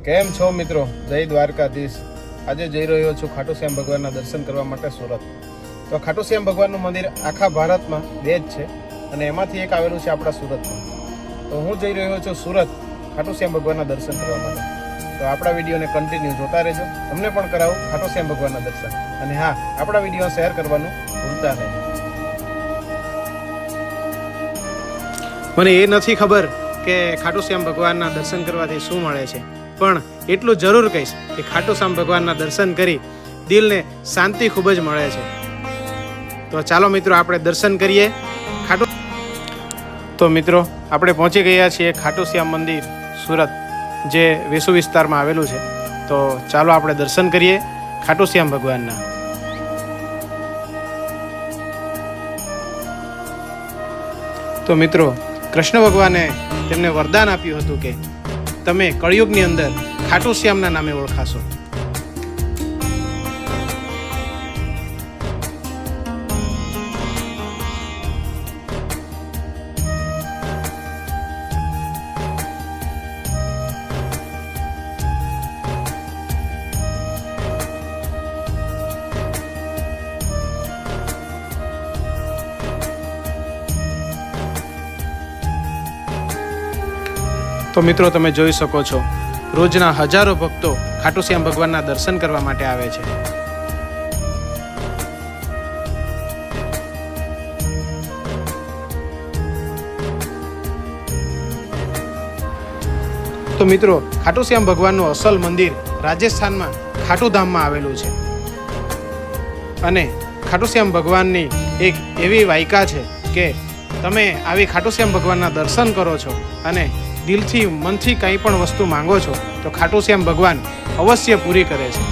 કેમ છો મિત્રો? જય દ્વારકાધીશ। આજે જઈ રહ્યો છું ખાટુ શ્યામ ભગવાનના દર્શન કરવા માટે સુરત। તો ખાટુ શ્યામ ભગવાનનું મંદિર આખા ભારતમાં બે જ છે અને એમાંથી એક આવેલું છે આપણા સુરતમાં। તો હું જઈ રહ્યો છું સુરત ખાટુ શ્યામ ભગવાનના દર્શન કરવા માટે। તો આપણા વિડીયોને કન્ટિન્યુ જોતા રહેજો, તમને પણ કરાવું ખાટુ શ્યામ ભગવાનના દર્શન। અને હા, આપણા વિડીયો શેર કરવાનું ભૂલતા નહીં। મને એ નથી ખબર કે ખાટુ શ્યામ ભગવાનના દર્શન કરવાથી શું મળે છે, પણ એટલું જરૂર કહીશ કે ખાટુ શ્યામ ભગવાનના દર્શન કરી દિલને શાંતિ ખૂબ જ મળે છે। તો ચાલો મિત્રો, આપણે દર્શન કરીએ ખાટુ। તો મિત્રો, આપણે પહોંચી ગયા છીએ ખાટુ શ્યામ મંદિર સુરત, જે વેસુ વિસ્તારમાં આવેલું છે। તો ચાલો આપણે દર્શન કરીએ ખાટુ શ્યામ ભગવાનના। તો મિત્રો, કૃષ્ણ ભગવાને તેમને વરદાન આપ્યું હતું કે તમે કળિયુગની અંદર ખાટુ શ્યામના નામે ઓળખાશો। તો મિત્રો, તમે જોઈ શકો છો, રોજના હજારો ભક્તો ખાટુ શ્યામ ભગવાનના દર્શન કરવા માટે આવે છે। તો મિત્રો, ખાટુ શ્યામ ભગવાનનું અસલ મંદિર રાજસ્થાનમાં ખાટુ ધામમાં આવેલું છે અને ખાટુ શ્યામ ભગવાનની એક એવી વાયકા છે કે તમે આવી ખાટુ શ્યામ ભગવાનના દર્શન કરો છો અને દિલથી મનથી કંઈ પણ વસ્તુ માંગો છો તો ખાટુ શ્યામ ભગવાન અવશ્ય પૂરી કરે છે।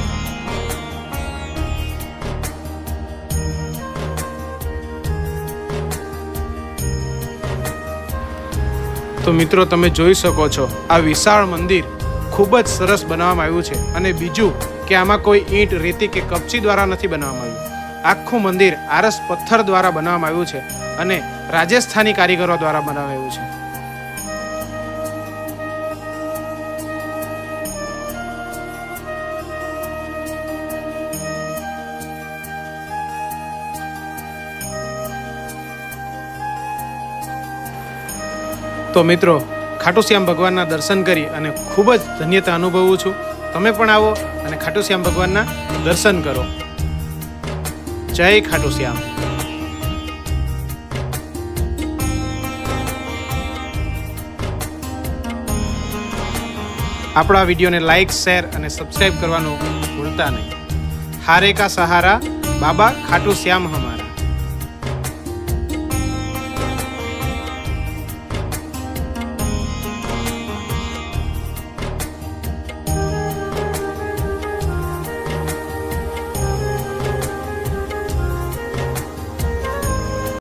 તો મિત્રો, તમે જોઈ શકો છો, આ વિશાળ મંદિર ખૂબ જ સરસ બનાવવામાં આવ્યું છે અને બીજું કે આમાં કોઈ ઈંટ, રેતી કે કપચી દ્વારા નથી બનાવવામાં આવ્યું। આખું મંદિર આરસ પથ્થર દ્વારા બનાવવામાં આવ્યું છે અને રાજસ્થાની કારીગરો દ્વારા બનાવવામાં આવ્યું છે। તો મિત્રો, ખાટુ શ્યામ ભગવાનના દર્શન કરી અને ખૂબ જ ધન્યતા અનુભવું છું। તમે પણ આવો અને ખાટુ શ્યામ ભગવાનના દર્શન કરો। જય ખાટુ શ્યામ। આપણા વિડીયોને લાઈક, શેર અને સબસ્ક્રાઇબ કરવાનું ભૂલતા નહીં। હારે કા સહારા બાબા ખાટુ શ્યામ હમારા।